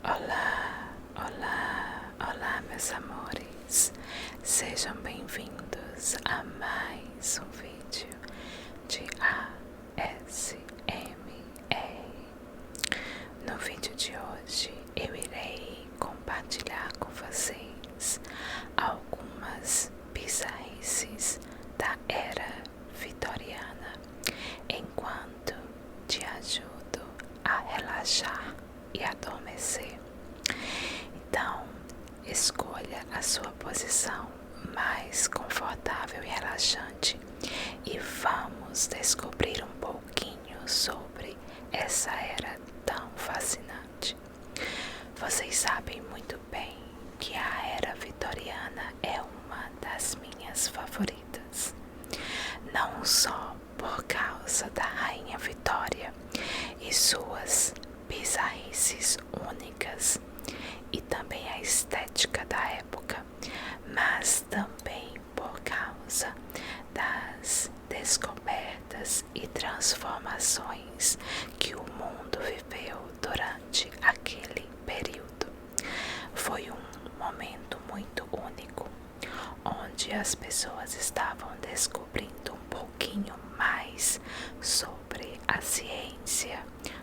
Olá, olá, olá, meus amores, sejam bem-vindos a mais um vídeo de ASMR. No vídeo de hoje eu irei compartilhar com vocês algumas bizarrices da era vitoriana, enquanto te ajudo a relaxar e adormecer. Então, escolha a sua posição mais confortável e relaxante e vamos descobrir um pouquinho sobre essa era tão fascinante. Vocês sabem muito bem que a era vitoriana é uma das minhas favoritas, não só por causa da Rainha Vitória e suas bizarrices únicas e também a estética da época, mas também por causa das descobertas e transformações que o mundo viveu durante aquele período. Foi um momento muito único, onde as pessoas estavam descobrindo um pouquinho mais sobre a ciência,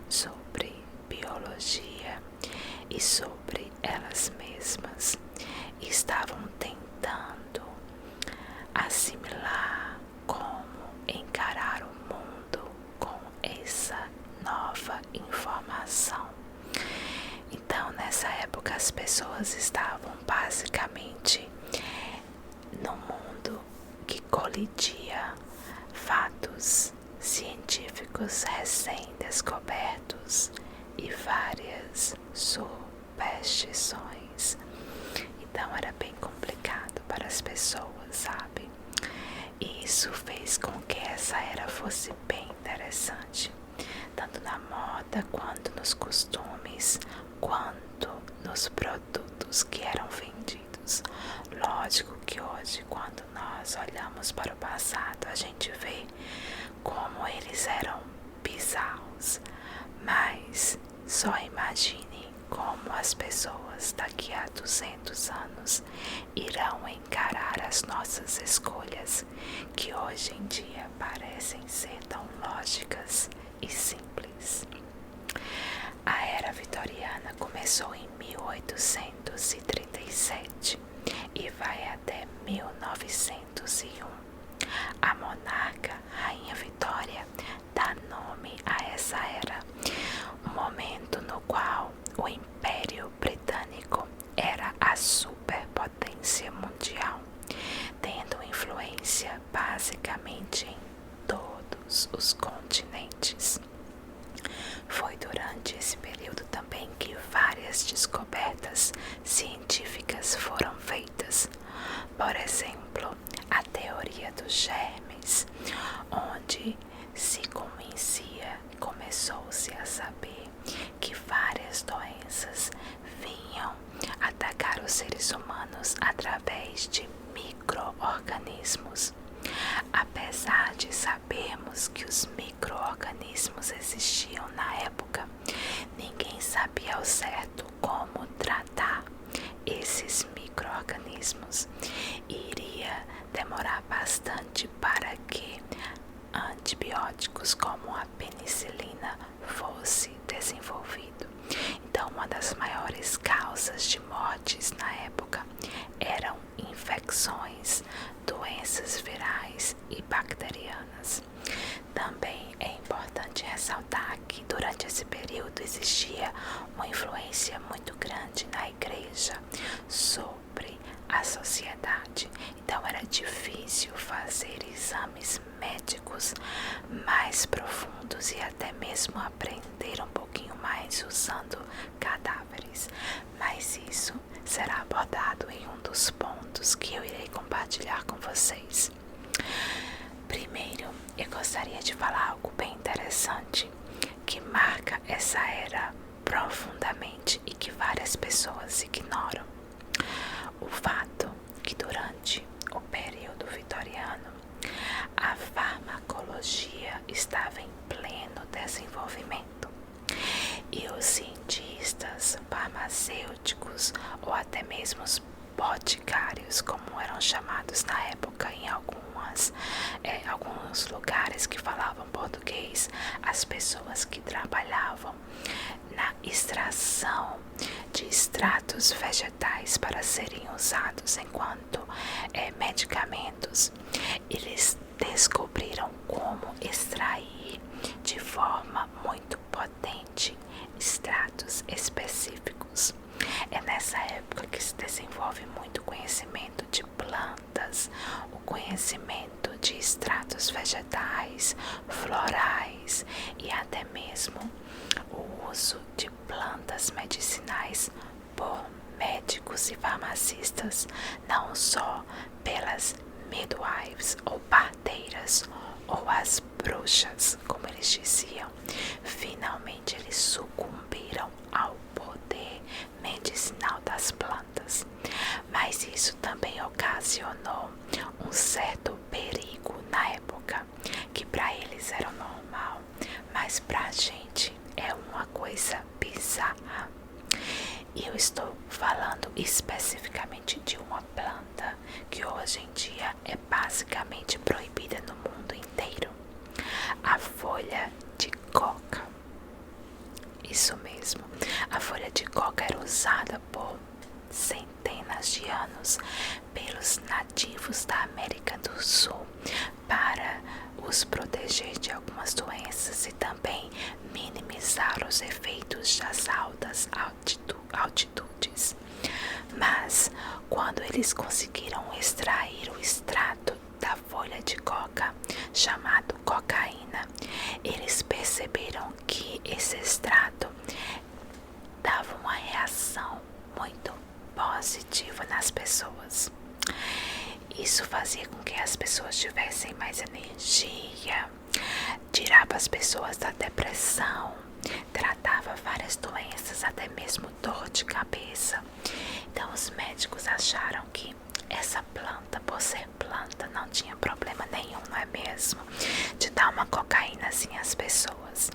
sobre biologia e sobre elas mesmas. Estavam tentando assimilar como encarar o mundo com essa nova informação. Então, nessa época, as pessoas estavam basicamente no mundo que colidia fatos científicos recém-descobertos e várias superstições. Então era bem complicado para as pessoas, sabe? E isso fez com que essa era fosse bem interessante, tanto na moda quanto nos costumes, quanto nos produtos que eram vendidos. Lógico que hoje, quando nós olhamos para o passado, a gente vê como eles eram bizarros, mas só imagine como as pessoas daqui a 200 anos irão encarar as nossas escolhas, que hoje em dia parecem ser tão lógicas e simples. A era vitoriana começou em 1837 e vai até 1901. A monarca Rainha Vitória dá nome a essa era, um momento no qual o Império Britânico era a superpotência mundial, tendo influência basicamente em todos os continentes. Foi durante esse período também que várias descobertas científicas foram feitas. Por exemplo, a teoria dos germes, onde se começou-se a saber que várias doenças vinham atacar os seres humanos através de micro-organismos. Apesar de sabermos que os micro-organismos existiam na época, ninguém sabia ao certo como tratar esses micro-organismos. Iria demorar bastante para que antibióticos como a penicilina fosse desenvolvido. Então, uma das maiores causas de mortes na época eram infecções, doenças virais e bacterianas. Também é importante ressaltar que durante esse período existia uma influência muito grande na igreja sobre a sociedade. Então era difícil fazer exames médicos mais profundos e até mesmo aprender um pouquinho mais usando cadáveres. Mas isso será abordado em um dos pontos que eu irei compartilhar com vocês. Primeiro, eu gostaria de falar algo bem interessante que marca essa era profundamente e que várias pessoas ignoram. O fato que durante o período vitoriano a farmacologia estava em pleno desenvolvimento E os cientistas, farmacêuticos ou até mesmo os boticários, como eram chamados na época em alguns lugares que falavam português, as pessoas que trabalhavam na extração de extratos vegetais para serem usados enquanto medicamentos, eles descobriram como extrair de forma muito potente extratos específicos. É nessa época que se desenvolve muito conhecimento de plantas, o conhecimento de extratos vegetais, florais e até mesmo o uso de plantas medicinais por médicos e farmacistas, não só pelas midwives ou parteiras ou as bruxas, como eles diziam. Finalmente eles sucumbiram ao poder medicinal das plantas, mas isso também ocasionou um certo perigo na época, que para eles era normal, mas pra gente é uma coisa bizarra. E eu estou falando especificamente de uma planta que hoje em dia é basicamente proibida no mundo inteiro: a folha de coca. Isso mesmo, a folha de coca era usada por centenas de anos pelos nativos da América do Sul para os proteger de algumas doenças e também minimizar os efeitos das altas altitudes. Mas quando eles conseguiram extrair o extrato da folha de coca, chamado cocaína, eles perceberam que esse extrato dava uma reação muito positiva nas pessoas. Isso fazia com que as pessoas tivessem mais energia, tirava as pessoas da depressão, tratava várias doenças, até mesmo dor de cabeça. Então os médicos acharam que essa planta, por ser planta, não tinha problema nenhum, não é mesmo? De dar uma cocaínazinha às pessoas.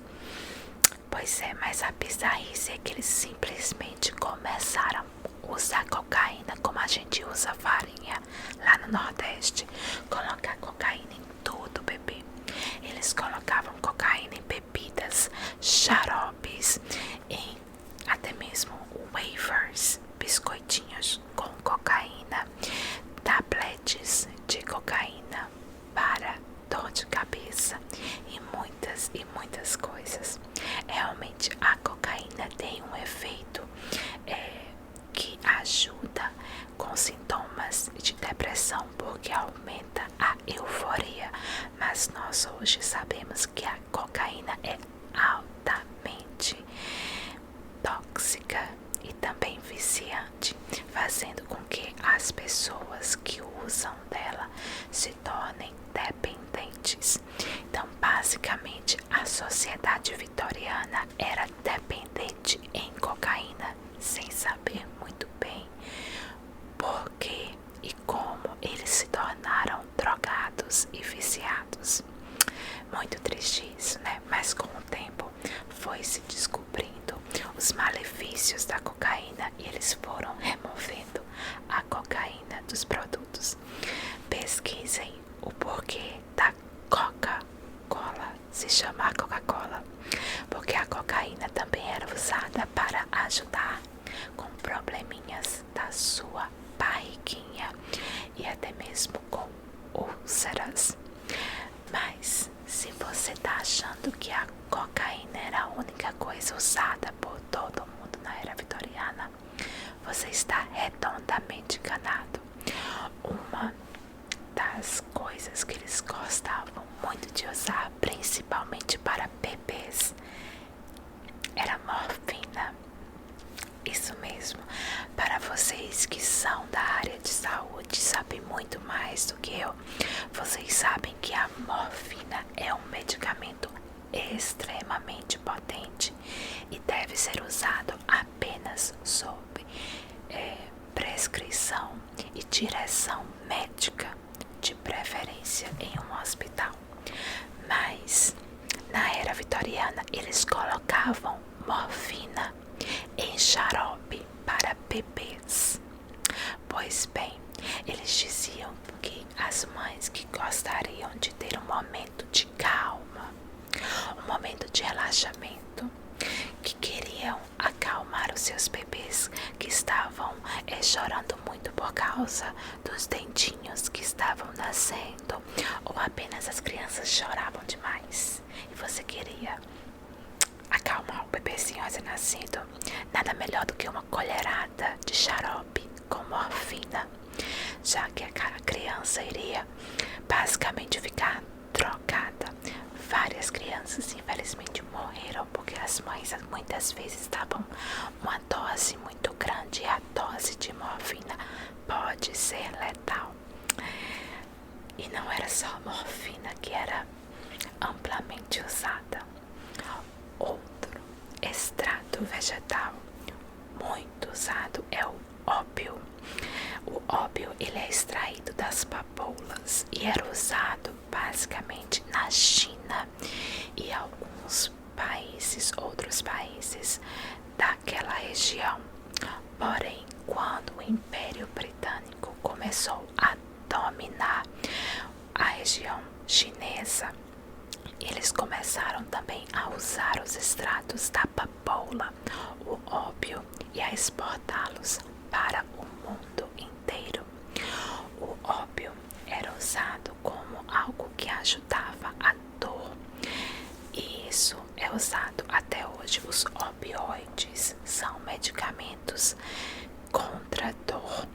Pois é, mas a bizarrice é que eles simplesmente começaram a usar cocaína como a gente usa farinha lá no Nordeste. Colocar cocaína em tudo, bebê. Eles colocavam cocaína em bebidas, xaropes, em até mesmo wafers, biscoitinhos com cocaína, tabletes de cocaína para dor de cabeça e muitas coisas. Realmente a cocaína tem um efeito que ajuda com sintomas de depressão, porque aumenta a euforia, mas nós hoje sabemos que a cocaína é altamente tóxica e também viciante, fazendo com que as pessoas que usam dela se tornem dependentes. Então, basicamente, a sociedade vitoriana era dependente em cocaína, sem saber muito bem por que e como eles se tornaram drogados e viciados. Muito triste isso, né? Mas com o tempo foi se descobrindo os malefícios da cocaína e eles foram removendo a cocaína dos produtos. Pesquisem o porquê da Coca-Cola se chamar Coca-Cola, porque a cocaína também era usada para ajudar com probleminhas da sua barriguinha e até mesmo com úlceras. Mas se você tá achando que a cocaína era a única coisa usada por todo mundo na era vitoriana, você está redondamente enganado. Uma das coisas que eles gostavam muito de usar, principalmente para bebês, era morfina. Isso mesmo. Para vocês que são da área de saúde, sabem muito mais do que eu, vocês sabem que a morfina é um medicamento extremamente potente e deve ser usado apenas sob prescrição e direção médica, de preferência em um hospital. Mas na era vitoriana eles colocavam morfina em xarope para bebês. Pois bem, eles diziam que as mães que gostariam de ter um momento de calma, um momento de relaxamento, que queriam acalmar os seus bebês que estavam chorando muito por causa dos dentinhos que estavam nascendo, ou apenas as crianças choravam demais e você queria acalmar o bebezinho recém-nascido, nada melhor do que uma colherada de xarope com morfina, já que a criança iria basicamente ficar trocada. Várias crianças infelizmente morreram porque as mães muitas vezes estavam uma dose muito grande, e a dose de morfina pode ser letal. E não era só a morfina que era amplamente usada. Outro extrato vegetal muito usado é o ópio. O ópio ele é extraído das papoulas e era usado basicamente na China e alguns países, outros países daquela região. Porém, quando o Império Britânico começou a dominar a região chinesa, eles começaram também a usar os extratos da papoula, o ópio, e a exportá-los para o mundo inteiro. O ópio era usado como algo que ajudava a dor, e isso é usado até hoje. Os opioides são medicamentos contra dor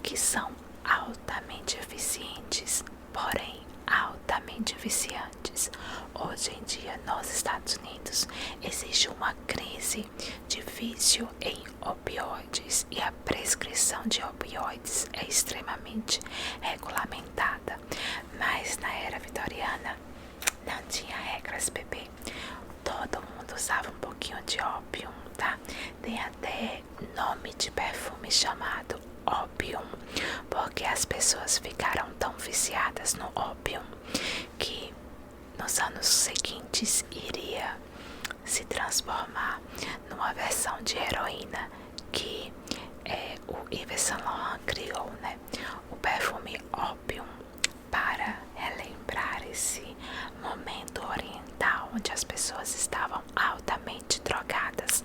que são altamente eficientes, porém altamente viciantes. Hoje em dia, nos Estados Unidos, existe uma crise de vício em opioides e a prescrição de opioides é extremamente regulamentada. Mas na era vitoriana não tinha regras, bebê. Todo mundo usava um pouquinho de ópio, tá? Tem até nome de perfume chamado Opium, porque as pessoas ficaram tão viciadas no ópio que nos anos seguintes iria se transformar numa versão de heroína que o Yves Saint Laurent criou, né? O perfume Opium, para relembrar esse momento oriental onde as pessoas estavam altamente drogadas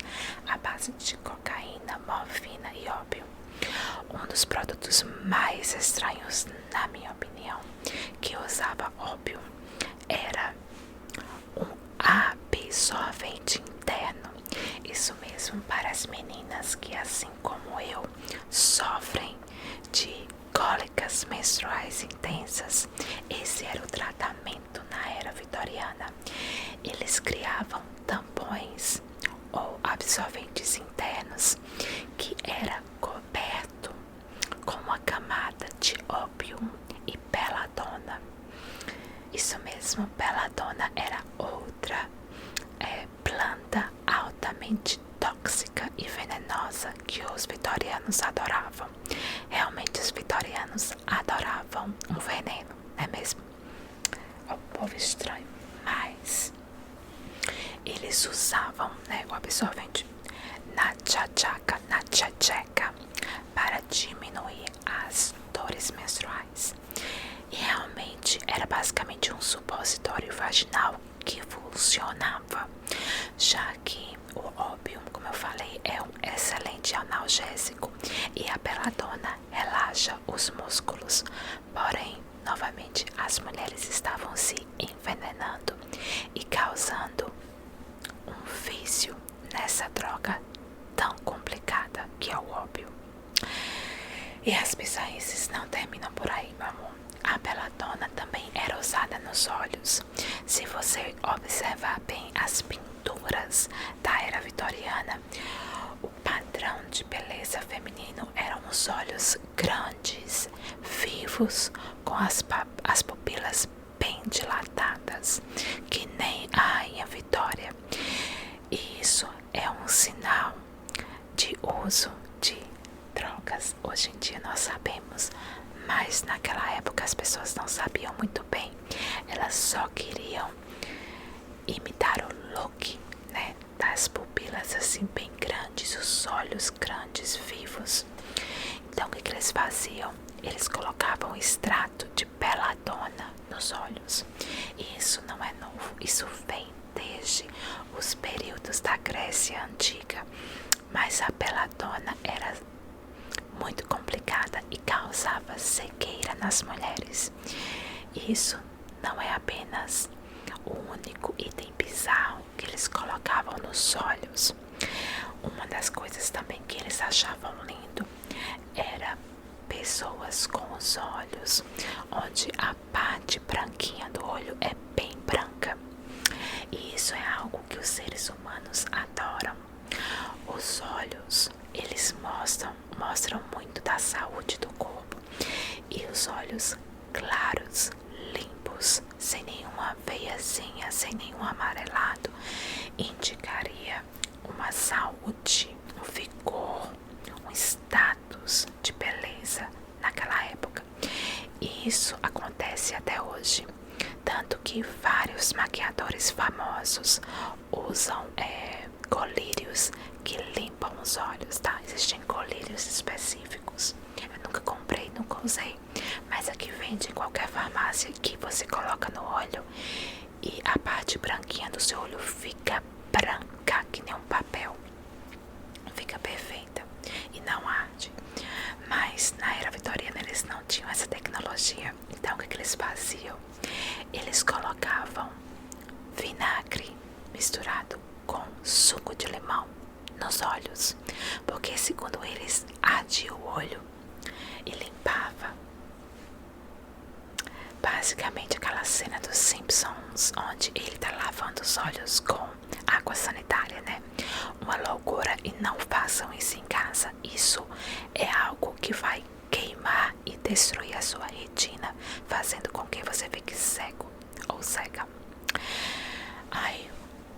à base de cocaína, morfina e ópio. Um dos produtos mais estranhos, na minha opinião, que usava ópio era um absorvente interno. Isso mesmo, para as meninas que, assim como eu, sofrem de cólicas menstruais intensas. Esse era o tratamento na era vitoriana. Eles criavam tampões ou absorventes internos que era coberto com uma camada de ópio e beladona. Isso mesmo, beladona era outra planta altamente tóxica e venenosa que os vitorianos adoravam. Realmente os vitorianos adoravam um veneno, não é mesmo? O povo estranho, mas eles usavam, né, o absorvente na tchatcheca para diminuir as dores menstruais. E realmente era basicamente um supositório vaginal que funcionava, já que o ópio, como eu falei, é um excelente analgésico e a beladona relaxa os músculos. Porém, novamente, as mulheres estavam se envenenando e causando um vício nessa droga tão complicada que é o ópio. E as bizarrices não terminam por aí, meu amor. A beladona também era usada nos olhos. Se você observar bem as pinturas da era vitoriana, o padrão de beleza feminino eram os olhos grandes, vivos, com as pupilas bem dilatadas, que nem a Rainha Vitória. E isso é um sinal de uso de drogas. Hoje em dia nós sabemos, mas naquela época as pessoas não sabiam muito bem. Elas só queriam imitar o look, né, da as pupilas assim bem grandes, os olhos grandes, vivos. Então o que eles faziam? Eles colocavam extrato de beladona nos olhos. E isso não é novo, isso vem desde os períodos da Grécia Antiga. Mas a beladona era muito complicada e causava cegueira nas mulheres. Isso não é apenas o único item bizarro que eles colocavam nos olhos. Uma das coisas também que eles achavam lindo era pessoas com os olhos onde a parte branquinha do olho é bem branca. E isso é algo que os seres humanos adoram. Os olhos, eles mostram muito da saúde do corpo. E os olhos claros, limpos, sem nenhuma veiazinha, sem nenhum amarelado, indicaria uma saúde, um vigor, um status de beleza naquela época. E isso acontece até hoje. Tanto que vários maquiadores famosos usam colírios que limpam os olhos, tá? Existem colírios específicos. Eu nunca comprei, nunca usei, mas aqui vende em qualquer farmácia que você coloca no olho e a parte branquinha do seu olho fica branca que nem um papel. Fica perfeita e não arde. Mas na era vitoriana eles não tinham essa tecnologia. Então o que eles faziam? Eles colocavam vinagre misturado com suco de limão nos olhos, porque segundo eles ardia o olho e limpava. Basicamente aquela cena dos Simpsons onde ele tá lavando os olhos com água sanitária, né? Uma loucura, e não façam isso em casa. Isso é algo que vai queimar e destruir a sua retina, fazendo com que você fique cego ou cega. Ai,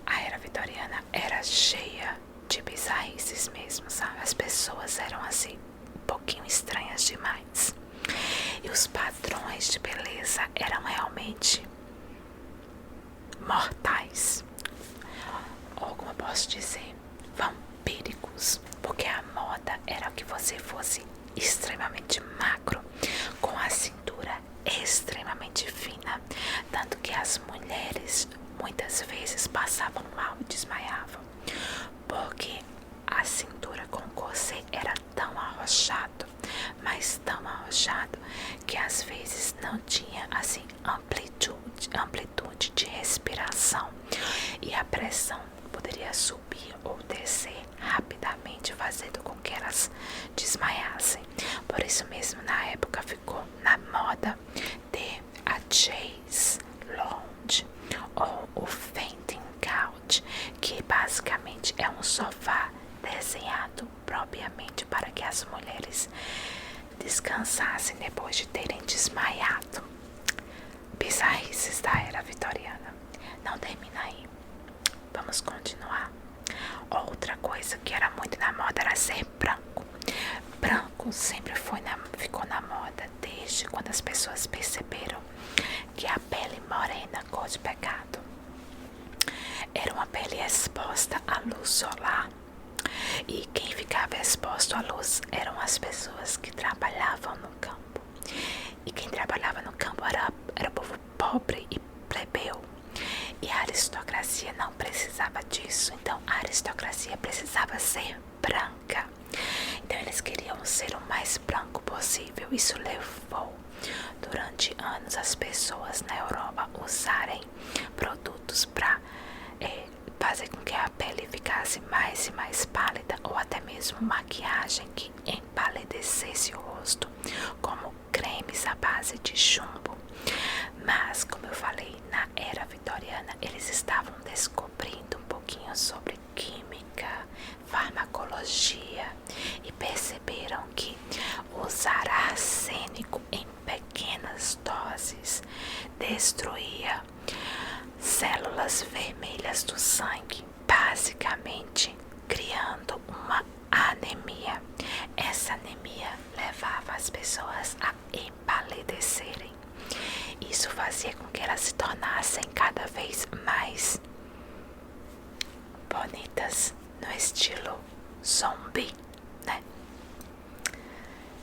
a era vitoriana era cheia de bizarrices mesmo, sabe? As pessoas eram assim, um pouquinho estranhas demais. E os padrões de beleza eram realmente mortais. Ou como eu posso dizer, vampíricos. Porque a moda era que você fosse extremamente magro, com a cintura extremamente fina. Tanto que as mulheres muitas vezes passavam mal e desmaiavam. Porque a cintura com corset era tão arrochado, mas tão arrochado, que às vezes não tinha assim amplitude de respiração, e a pressão poderia subir ou descer rapidamente, fazendo com que elas desmaiassem. Por isso mesmo na época ficou na moda ter a chaise lounge ou o fainting couch, que basicamente é um sofá desenhado propriamente para que as mulheres descansassem depois de terem desmaiado. Bizarrices da era vitoriana. Não termina aí, vamos continuar. Outra coisa que era muito na moda era ser branco. Branco sempre ficou na moda desde quando as pessoas perceberam que a pele morena, cor de pecado, era uma pele exposta à luz solar. E quem ficava exposto à luz eram as pessoas que trabalhavam no campo. E quem trabalhava no campo era o povo pobre e plebeu. E a aristocracia não precisava disso. Então a aristocracia precisava ser branca. Então eles queriam ser o mais branco possível. Isso levou durante anos as pessoas na Europa usarem produtos para fazer com que a pele ficasse mais e mais pálida, ou até mesmo maquiagem que empalidecesse o rosto, como cremes à base de chumbo. Mas, como eu falei, na era vitoriana eles estavam descobrindo um pouquinho sobre química, farmacologia, e perceberam que usar arsênico em pequenas doses destruía células vermelhas do sangue, basicamente criando uma anemia. Essa anemia levava as pessoas a empalidecerem. Isso fazia com que elas se tornassem cada vez mais, bonitas no estilo zombie, né?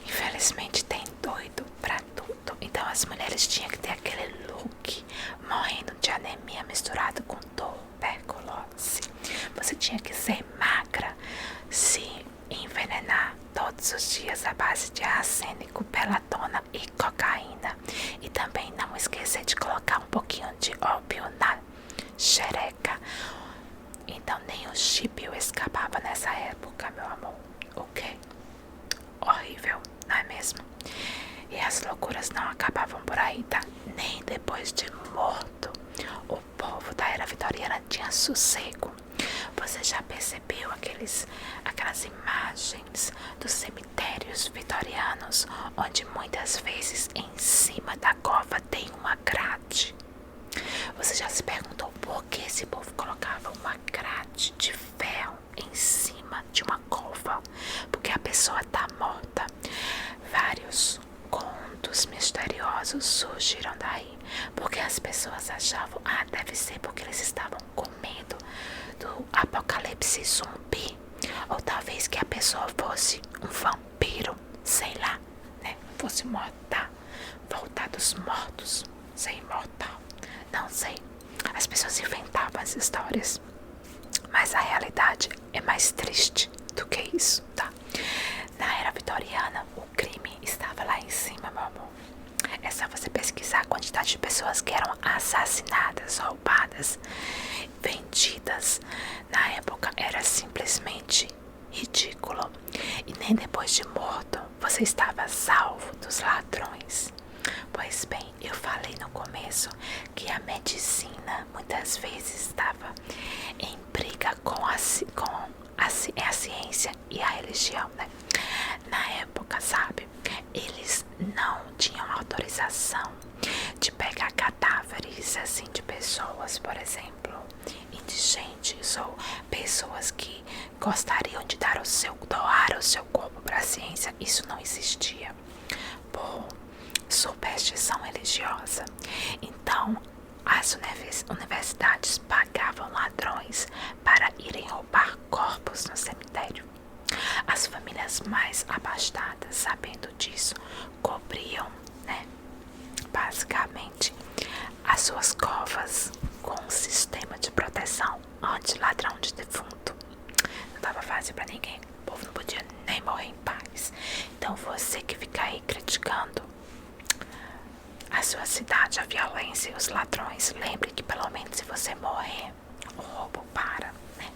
Infelizmente tem doido pra tudo. Então as mulheres tinham que ter aquele look morrendo de anemia misturado com tuberculose. Você tinha que ser magra, se envenenar todos os dias à base de arsênico, belladona e cocaína. E também não esquecer de colocar um pouquinho de ópio na xereca. Então nem o chipio escapava nessa época, meu amor. Ok? Horrível, não é mesmo? E as loucuras não acabavam por aí, tá? Nem depois de morto o povo da era vitoriana tinha sossego. Você já percebeu aquelas imagens dos cemitérios vitorianos, onde muitas vezes em cima da cova tem uma grade? Você já se perguntou por que esse povo colocava uma grade de ferro em cima de uma cova? Porque a pessoa está morta. Vários contos misteriosos surgiram daí, porque as pessoas achavam, deve ser porque eles estavam com medo do apocalipse zumbi, ou talvez que a pessoa fosse um vampiro, sei lá, né? Fosse morta, voltar dos mortos, ser imortal, não sei. As pessoas inventavam as histórias, mas a realidade é mais triste do que isso, tá? Na era vitoriana, o crime estava lá em cima, meu amor. É só você pesquisar a quantidade de pessoas que eram assassinadas, roubadas, vendidas. Na época era simplesmente ridículo. E nem depois de morto você estava salvo dos ladrões. Pois bem, eu falei no começo que a medicina muitas vezes estava em briga com a ciência e a religião, né? Na época, sabe, eles não tinham autorização de pegar cadáveres assim de pessoas, por exemplo, indigentes ou pessoas que gostariam de doar o seu corpo para a ciência. Isso não existia por superstição religiosa. Então as universidades pagavam ladrões para irem roubar corpos no cemitério. As famílias mais abastadas, sabendo disso, cobriam, né, basicamente as suas covas com um sistema de proteção anti-ladrão de defunto. Não estava fácil para ninguém. O povo não podia nem morrer em paz. Então você que fica aí criticando a sua cidade, a violência e os ladrões, lembre que pelo menos se você morrer, o roubo para, né?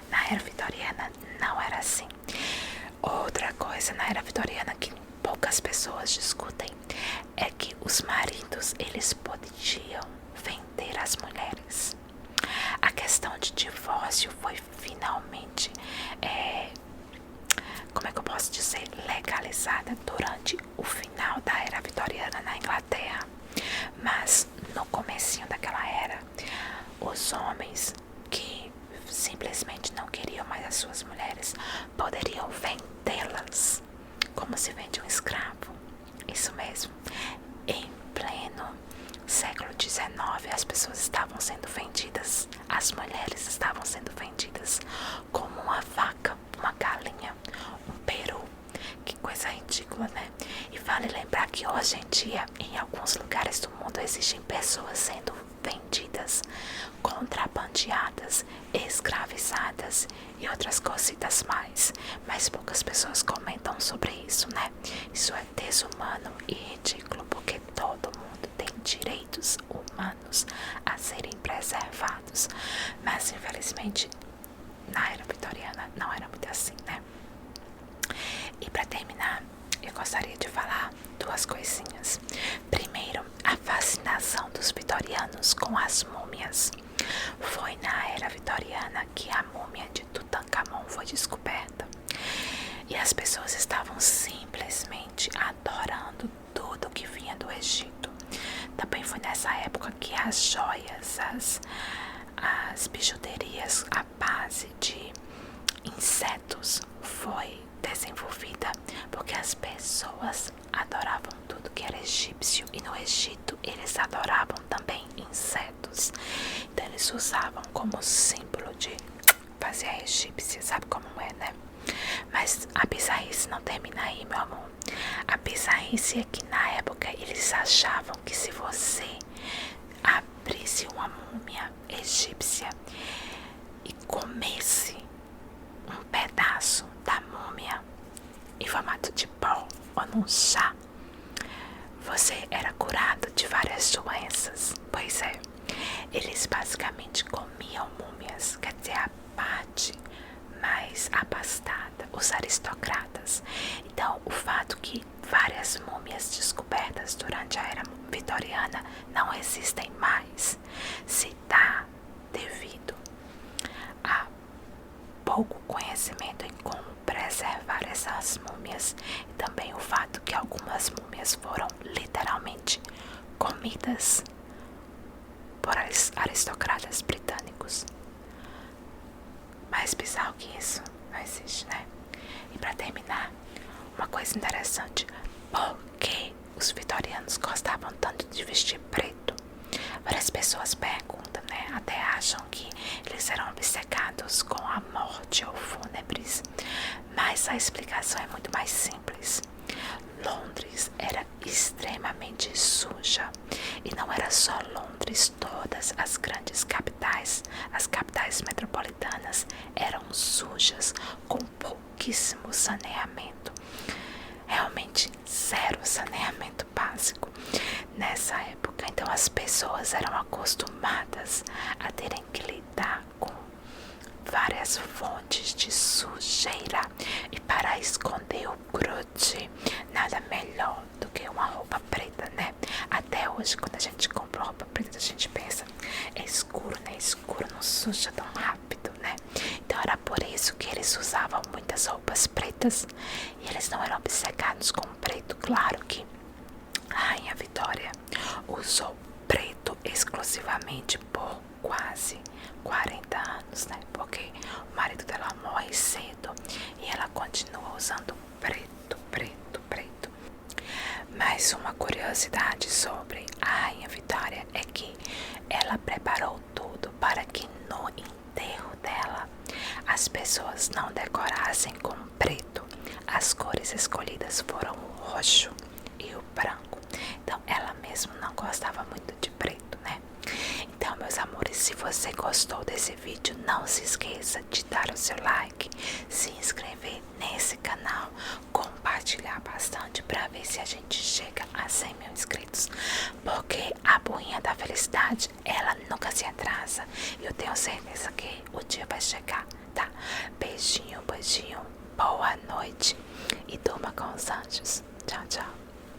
Na era vitoriana não era assim. Outra coisa na era vitoriana que poucas pessoas discutem é que os maridos, eles podiam vender as mulheres. A questão de divórcio foi finalmente, como é que eu posso dizer, legalizada durante o final da era vitoriana na Inglaterra. Mas no comecinho daquela era, os homens que simplesmente não queriam mais as suas mulheres poderiam vendê-las como se vende um escravo. Isso mesmo. Em pleno século XIX, as pessoas estavam sendo vendidas, as mulheres estavam sendo vendidas como uma vaca, uma galinha, um peru. Que coisa ridícula, né? E vale lembrar que hoje em dia, em alguns lugares do mundo, existem pessoas sendo vendidas, contrabandeadas, escravizadas e outras cositas mais. Mas poucas pessoas comentam sobre isso, né? Isso é desumano e ridículo, porque todo mundo tem direitos humanos a serem preservados. Mas infelizmente, na era vitoriana não era muito assim, né? E para terminar, eu gostaria de falar duas coisinhas. Primeiro, a fascinação dos vitorianos com as múmias. Foi na era vitoriana que a múmia de Tutankhamon foi descoberta. E as pessoas estavam simplesmente adorando tudo que vinha do Egito. Também foi nessa época que as joias, as bijuterias à base de insetos foi desenvolvida, porque as pessoas adoravam tudo que era egípcio, e no Egito eles adoravam também insetos. Então eles usavam como símbolo de fazer bizarrice não termina aí, meu amor. A bizarrice é que na época eles achavam que se você abrisse uma múmia egípcia e comesse um pedaço da múmia em formato de pó ou num chá, você era curado de várias doenças. Pois é, eles basicamente comiam múmias, quer dizer, a parte mais abastada, os aristocratas. Então, o fato que várias múmias descobertas durante a era vitoriana não existem mais se dá devido a pouco conhecimento em como preservar essas múmias e também o fato que algumas múmias foram literalmente comidas por aristocratas britânicos. Mais bizarro que isso não existe, né? E para terminar, uma coisa interessante: por que os vitorianos gostavam tanto de vestir preto? Várias pessoas perguntam, né? Até acham que eles eram obcecados com a morte ou fúnebres, mas a explicação é muito mais simples. Londres era extremamente suja, e não era só Londres, todas as grandes capitais, as capitais metropolitanas eram sujas, com pouquíssimo saneamento, realmente zero saneamento básico nessa época. Então as pessoas eram acostumadas a terem que lidar com várias fontes de sujeira, e para esconder o grude, nada melhor do que uma roupa preta, né? Até hoje, quando a gente compra roupa preta, a gente pensa, é escuro, né? Escuro não suja tão rápido, né? Então era por isso que eles usavam muitas roupas pretas, e eles não eram obcecados com preto. Claro que a Rainha Vitória usou preto exclusivamente por quase 40 anos, né? Porque o marido dela morre cedo e ela continua usando preto, preto, preto. Mas uma curiosidade sobre a Rainha Vitória é que ela preparou tudo para que no enterro dela as pessoas não decorassem com preto. As cores escolhidas foram o roxo e o branco. Então ela mesma não gostava muito de preto, né? Então, meus amores, se você gostou desse vídeo, não se esqueça de dar o seu like, se inscrever nesse canal, compartilhar bastante para ver se a gente chega a 100 mil inscritos, porque a boinha da felicidade, ela nunca se atrasa. Eu tenho certeza que o dia vai chegar, tá? Beijinho, beijinho, boa noite e durma com os anjos.